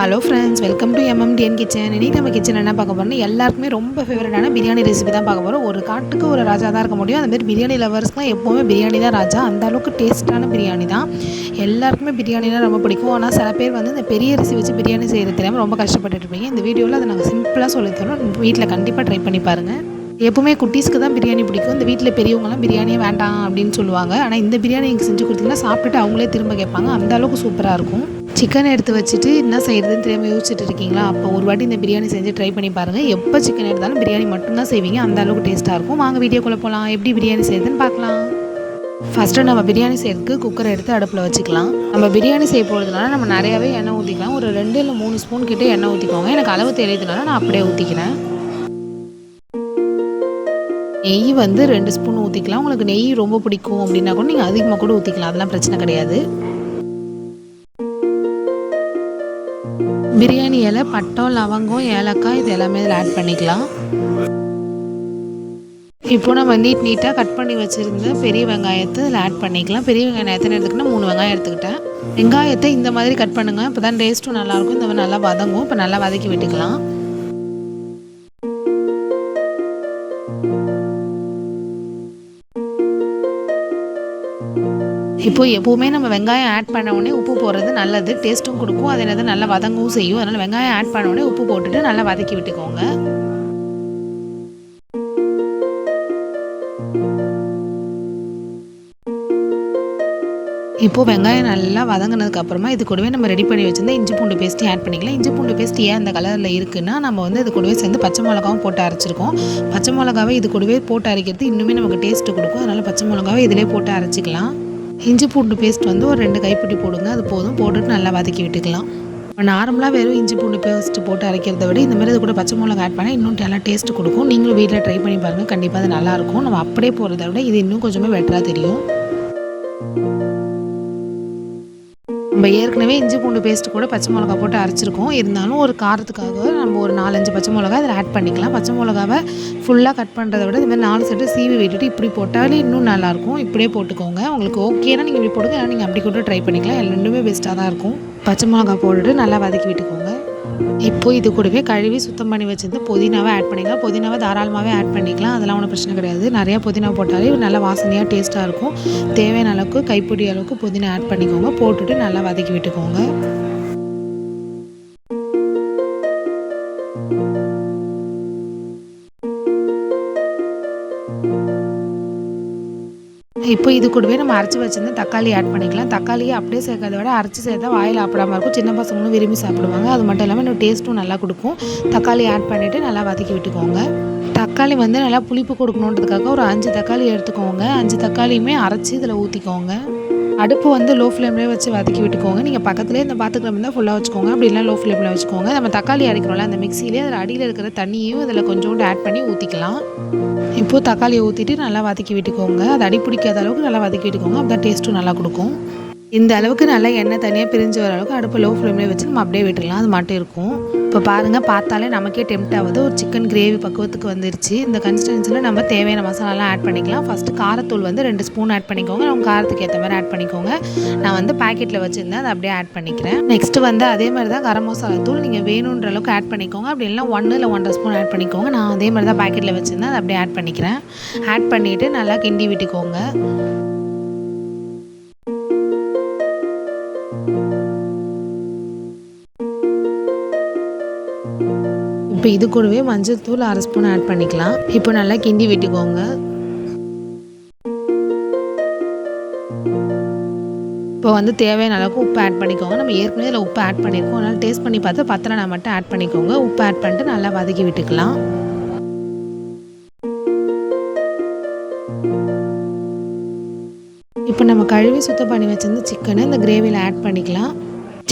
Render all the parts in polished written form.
Hello friends, welcome to MMDN kitchen. இன்றைக்கி நம்ம kitchen என்ன பார்க்க போகிறோம்னா எல்லாருக்குமே ரொம்ப ஃபேவரட்டான பிரியாணி ரெசிபி தான் பார்க்க போகிறோம். ஒரு காட்டுக்கு ஒரு ராஜா தான் இருக்க முடியும். அதுமாதிரி பிரியாணி லவர்ஸ்க்குலாம் எப்போவுமே பிரியாணி தான் ராஜா. அந்த அளவுக்கு டேஸ்ட்டான பிரியாணி தான். எல்லாருக்குமே பிரியாணினா ரொம்ப பிடிக்கும். ஆனால் சில பேர் வந்து இந்த பெரிய அரிசி வச்சு பிரியாணி செய்கிறது தெரியாமல் ரொம்ப கஷ்டப்பட்டுட்டு இருப்பீங்க. இந்த வீடியோவில் அதை நாங்கள் சிம்பிளாக சொல்லித்தரோம். வீட்டில் கண்டிப்பாக ட்ரை பண்ணி பாருங்கள். எப்போவுமே குட்டீஸ்க்கு தான் பிரியாணி பிடிக்கும். இந்த வீட்டில் பெரியவங்களாம் பிரியாணியே வேண்டாம் அப்படின்னு சொல்லுவாங்க. ஆனால் இந்த பிரியாணி நீங்கள் செஞ்சு கொடுத்தீங்கன்னா சாப்பிட்டுட்டு அவங்களே திரும்ப கேட்பாங்க. அந்த அளவுக்கு சூப்பராக இருக்கும். சிக்கன் எடுத்து வச்சுட்டு என்ன செய்கிறதுன்னு தெரியாமல் யோசிச்சுட்டு இருக்கீங்களா? அப்போ ஒரு வாட்டி இந்த பிரியாணி செஞ்சு ட்ரை பண்ணி பாருங்கள். எப்போ சிக்கன் எடுத்தாலும் பிரியாணி மட்டும்தான் செய்வீங்க. அந்த அளவுக்கு டேஸ்ட்டாக இருக்கும். வாங்க வீடியோக்குள்ளே போகலாம். எப்படி பிரியாணி செய்யுதுன்னு பார்க்கலாம். ஃபஸ்ட்டு நம்ம பிரியாணி செய்யறதுக்கு குக்கரை எடுத்து அடுப்பில் வச்சுக்கலாம். நம்ம பிரியாணி செய்ய போகிறதுனால நம்ம நிறையாவே எண்ணெய் ஊற்றிக்கலாம். ஒரு 2 இல்லை 3 ஸ்பூன் கிட்டே எண்ணெய் ஊற்றிக்கோங்க. எனக்கு அளவு தெரியுதுனால நான் அப்படியே ஊற்றிக்கிறேன். நெய் வந்து 2 ஸ்பூன் ஊற்றிக்கலாம். உங்களுக்கு நெய் ரொம்ப பிடிக்கும் அப்படின்னா கூட நீங்கள் அதிகமாக கூட ஊற்றிக்கலாம். அதெல்லாம் பிரச்சனை கிடையாது. பிரியாணி இலை, பட்டம், லவங்கம், ஏலக்காய் இது எல்லாமே இதில் ஆட் பண்ணிக்கலாம். இப்போ நம்ம நீட்டாக கட் பண்ணி வச்சுருந்த பெரிய வெங்காயத்தை இதில் ஆட் பண்ணிக்கலாம். பெரிய வெங்காயம் எத்தனை எடுத்துக்கிட்டா 3 வெங்காயம் எடுத்துக்கிட்டேன். வெங்காயத்தை இந்த மாதிரி கட் பண்ணுங்கள். இப்போ தான் டேஸ்ட்டும் நல்லாயிருக்கும். இந்த மாதிரி நல்லா வதங்கும். இப்போ நல்லா வதக்கி விட்டுக்கலாம். இப்போ எப்போவுமே நம்ம வெங்காயம் ஆட் பண்ண உடனே உப்பு போடுறது நல்லது. டேஸ்ட்டும் கொடுக்கும். அது என்னது நல்லா வதங்கவும் செய்யும். அதனால் வெங்காயம் ஆட் பண்ண உடனே உப்பு போட்டுட்டு நல்லா வதக்கி விட்டுக்கோங்க. இப்போது வெங்காயம் நல்லா வதங்கினதுக்கப்புறமா இது கூடவே நம்ம ரெடி பண்ணி வச்சுருந்தா இஞ்சி பூண்டு பேஸ்ட்டையும் ஆட் பண்ணிக்கலாம். இஞ்சி பூண்டு பேஸ்ட் ஏன் அந்த கலரில் இருக்குன்னா நம்ம வந்து இது கூடவே சேர்ந்து பச்சை மிளகாவும் போட்டு அரைச்சிருக்கோம். பச்சை மிளகாவை இது கூடவே போட்டு அரைக்கிறது இன்னுமே நமக்கு டேஸ்ட்டு கொடுக்கும். அதனால் பச்சை மிளகாவை இதிலே போட்டு அரைச்சிக்கலாம். இஞ்சி பூண்டு பேஸ்ட் வந்து ஒரு 2 கைப்பிடி போடுங்க. அது போதும். போட்டுட்டு நல்லா வதக்கி விட்டுக்கலாம். நார்மலாக வெறும் இஞ்சி பூண்டு பேஸ்ட்டு போட்டு அரைக்கிறத விட இந்த மாதிரி இது கூட பச்சை மிளகா ஆட் பண்ணால் இன்னும் நல்லா டேஸ்ட்டு கொடுக்கும். நீங்களும் வீட்டில் ட்ரை பண்ணி பாருங்கள். கண்டிப்பாக அது நல்லாயிருக்கும். நம்ம அப்படியே போகிறத விட இது இன்னும் கொஞ்சமே பெட்டராக தெரியும். நம்ம ஏற்கனவே இஞ்சி பூண்டு பேஸ்ட்டு கூட பச்சை மிளகா போட்டு அரைச்சிருக்கோம். இருந்தாலும் ஒரு காரத்துக்காக நம்ம ஒரு 4-5 பச்சை மிளகா அதில் ஆட் பண்ணிக்கலாம். பச்சை மிளகாவை ஃபுல்லாக கட் பண்ணுறத விட இதுமாதிரி 4 செட்டு சீவி விட்டுட்டு இப்படி போட்டாலே இன்னும் நல்லாயிருக்கும். இப்படியே போட்டுக்கோங்க. உங்களுக்கு ஓகேனா நீங்கள் இப்படி போடுங்க. நீங்கள் அப்படி கூட ட்ரை பண்ணிக்கலாம். ரெண்டுமே பெஸ்ட்டாக தான் இருக்கும். பச்சை மிளகா போட்டுட்டு நல்லா வதக்கி விட்டுக்கோங்க. இப்போது இது கூடவே கழுவி சுத்தம் பண்ணி வச்சிருந்து புதினாவை ஆட் பண்ணிக்கலாம். புதினாவை தாராளமாகவே ஆட் பண்ணிக்கலாம். அதெல்லாம் ஒன்றும் பிரச்சனை கிடையாது. நிறையா புதினா போட்டாலே நல்லா வாசனையாக டேஸ்ட்டாக இருக்கும். தேவையான அளவுக்கு கைப்பிடி அளவுக்கு புதினா ஆட் பண்ணிக்கோங்க. போட்டுட்டு நல்லா வதக்கி விட்டுக்கோங்க. இப்போ இது கூடவே நம்ம அரைச்சி வச்சிருந்த தக்காளி ஆட் பண்ணிக்கலாம். தக்காளியை அப்படியே சேர்க்கறத விட அரைச்சி சேர்த்தா வாயில் ஆப்பிடாமல் இருக்கும். சின்ன பசங்களும் விரும்பி சாப்பிடுவாங்க. அது மட்டும் இல்லாமல் இன்னும் டேஸ்ட்டும் நல்லா கொடுக்கும். தக்காளி ஆட் பண்ணிவிட்டு நல்லா வதக்கி விட்டுக்கோங்க. தக்காளி வந்து நல்லா புளிப்பு கொடுக்கணுன்றதுக்காக ஒரு 5 தக்காளி எடுத்துக்கோங்க. 5 தக்காளியுமே அரைச்சி இதில் ஊற்றிக்கோங்க. அடுப்பு வந்து லோ ஃப்ளேம்லேயே வச்சு வதக்கி விட்டுக்கோங்க. நீங்கள் பக்கத்துலேயே இந்த பாத்துக்கிழமை இருந்தால் ஃபுல்லாக வச்சுக்கோங்க. அப்படி இல்லை லோ ஃப்ளேமில் வச்சுக்கோங்க. நம்ம தக்காளி அரைக்கிறோம்ல அந்த மிக்சியிலே அதில் அடியில் இருக்கிற தண்ணியும் இதில் கொஞ்சோண்டு ஆட் பண்ணி ஊற்றிக்கலாம். இப்போது தக்காளியை ஊற்றிட்டு நல்லா வதக்கி விட்டுக்கோங்க. அது அடி பிடிக்காத அளவுக்கு நல்லா வதக்கி விட்டுக்கோங்க. அப்போ தான் டேஸ்ட்டும் நல்லா கொடுக்கும். இந்த அளவுக்கு நல்லா எண்ணெய் தனியாக பிரிஞ்சு வர அளவுக்கு அடுப்பு லோ ஃப்ளேம்லேயே வச்சு நம்ம அப்படியே விட்டுடலாம். அது மட்டும் இருக்கும். இப்போ பாருங்கள், பார்த்தாலே நமக்கே டெம்ட் ஆகுது. ஒரு சிக்கன் கிரேவி பக்குவத்துக்கு வந்துருச்சு. இந்த கன்சிஸ்டன்சியில் நம்ம தேவையான மசாலாலாம் ஆட் பண்ணிக்கலாம். ஃபஸ்ட்டு காரத்தூள் வந்து 2 ஸ்பூன் ஆட் பண்ணிக்கோங்க. உங்கள் காரத்துக்கு ஏற்ற மாதிரி ஆட் பண்ணிக்கோங்க. நான் வந்து பேக்கெட்டில் வச்சுருந்தேன். அதை அப்படியே ஆட் பண்ணிக்கிறேன். நெக்ஸ்ட்டு வந்து அதே மாதிரி தான் கரம் மசாலா தூள் நீங்கள் வேணுன்ற அளவுக்கு ஆட் பண்ணிக்கோங்க. அப்படி இல்லைனா 1 இல்லை 1.5 ஸ்பூன் ஆட் பண்ணிக்கோங்க. நான் அதே மாதிரி தான் பேக்கெட்டில் வச்சுருந்தேன். அதை அப்படியே ஆட் பண்ணிக்கிறேன். ஆட் பண்ணிவிட்டு நல்லா கிண்டி விட்டுக்கோங்க. இப்போ இது கூடவே மஞ்சள் தூள் 1/2 ஸ்பூன் ஆட் பண்ணிக்கலாம். இப்போ நல்லா கிண்டி விட்டுக்கோங்க. இப்போ வந்து தேவையான அளவுக்கு உப்பு ஆட் பண்ணிக்கோங்க. நம்ம ஏற்கனவே இதில் உப்பு ஆட் பண்ணியிருக்கோம். அதனால் டேஸ்ட் பண்ணி பார்த்து பத்தலைனா மட்டும் ஆட் பண்ணிக்கோங்க. உப்பு ஆட் பண்ணிட்டு நல்லா வதக்கி விட்டுக்கலாம். இப்போ நம்ம கழுவி சுத்தம் பண்ணி வச்சிருந்த சிக்கனை இந்த கிரேவியில் ஆட் பண்ணிக்கலாம்.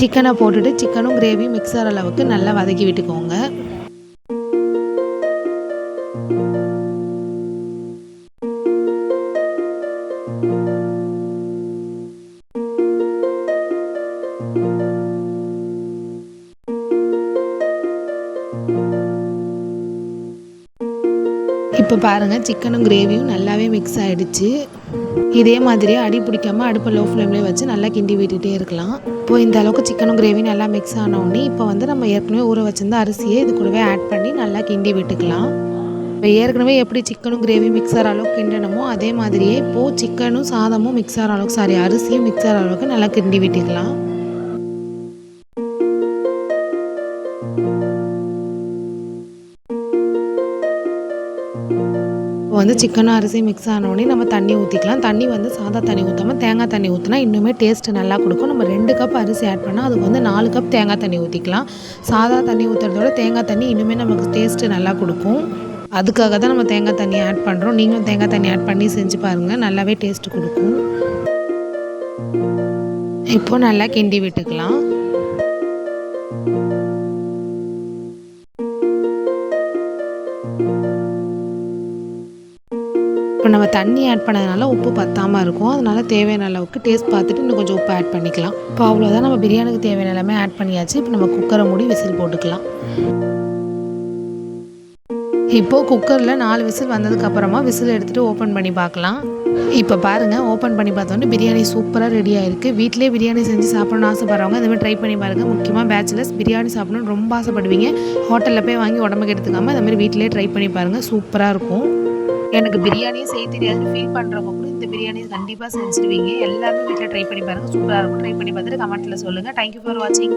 சிக்கனை போட்டுட்டு சிக்கனும் கிரேவியும் மிக்ஸ் ஆகிற அளவுக்கு நல்லா வதக்கி விட்டுக்கோங்க. இப்போ பாருங்கள், சிக்கனும் கிரேவியும் நல்லாவே மிக்ஸ் ஆகிடுச்சு. இதே மாதிரியே அடி பிடிக்காம அடுப்பை லோ ஃப்ளேம்லேயே வச்சு நல்லா கிண்டி விட்டுட்டே இருக்கலாம். இப்போது இந்த அளவுக்கு சிக்கனும் கிரேவி நல்லா மிக்ஸ் ஆனோடனே இப்போ வந்து நம்ம ஏற்கனவே ஊற வச்சிருந்த அரிசியை இது கூடவே ஆட் பண்ணி நல்லா கிண்டி விட்டுக்கலாம். இப்போ ஏற்கனவே எப்படி சிக்கனும் கிரேவி மிக்ஸ் ஆகிற அளவுக்கு கிண்டணுமோ அதே மாதிரியே இப்போது சிக்கனும் சாதமும் மிக்ஸ் ஆகிற அளவுக்கு அரிசியும் மிக்ஸ் ஆகிற அளவுக்கு நல்லா கிண்டி விட்டுக்கலாம். இப்போ வந்து சிக்கனும் அரிசி மிக்ஸ் ஆனோடனே நம்ம தண்ணி ஊற்றிக்கலாம். தண்ணி வந்து சாதா தண்ணி ஊற்றாமல் தேங்காய் தண்ணி ஊற்றினா இன்னுமே டேஸ்ட்டு நல்லா கொடுக்கும். நம்ம 2 கப் அரிசி ஆட் பண்ணால் அதுக்கு வந்து 4 கப் தேங்காய் தண்ணி ஊற்றிக்கலாம். சாதா தண்ணி ஊற்றுறதோட தேங்காய் தண்ணி இன்னுமே நமக்கு டேஸ்ட்டு நல்லா கொடுக்கும். அதுக்காக தான் நம்ம தேங்காய் தண்ணி ஆட் பண்ணுறோம். நீங்களும் தேங்காய் தண்ணி ஆட் பண்ணி செஞ்சு பாருங்கள், நல்லாவே டேஸ்ட்டு கொடுக்கும். இப்போது நல்லா கிண்டி விட்டுக்கலாம். இப்போ நம்ம தண்ணி ஆட் பண்ணதுனால உப்பு பத்தாமல் இருக்கும். அதனால் தேவையான அளவுக்கு டேஸ்ட் பார்த்துட்டு இன்னும் கொஞ்சம் உப்பு ஆட் பண்ணிக்கலாம். இப்போ அவ்வளோதான், நம்ம பிரியாணிக்கு தேவையான எல்லாமே ஆட் பண்ணியாச்சு. இப்போ நம்ம குக்கரை மூடி விசில் போட்டுக்கலாம். இப்போது குக்கரில் 4 விசில் வந்ததுக்கப்புறமா விசில் எடுத்துகிட்டு ஓப்பன் பண்ணி பார்க்கலாம். இப்போ பாருங்கள், ஓப்பன் பண்ணி பார்த்தோன்னே பிரியாணி சூப்பராக ரெடி ஆகிருக்கு. வீட்டிலே பிரியாணி செஞ்சு சாப்பிடணும்னு ஆசைப்படுறவங்க இந்தமாதிரி ட்ரை பண்ணி பாருங்கள். முக்கியமாக பேச்சுலர்ஸ் பிரியாணி சாப்பிடணும்னு ரொம்ப ஆசைப்படுவீங்க. ஹோட்டலில் போய் வாங்கி உடம்புக்கு எடுத்துக்காமல் இந்தமாதிரி வீட்டிலே ட்ரை பண்ணி பாருங்கள், சூப்பராக இருக்கும். எனக்கு பிரியாணியே செய்ய தெரியாதுன்னு ஃபீல் பண்ணுறவங்க கூட இந்த பிரியாணி கண்டிப்பாக செஞ்சுருவீங்க. எல்லாருமே வீட்டில் ட்ரை பண்ணி பாருங்கள், சூப்பராக இருக்கும். ட்ரை பண்ணி பார்த்துட்டு கமெண்ட்டில் சொல்லுங்கள். தேங்க்யூ ஃபார் வாட்சிங்.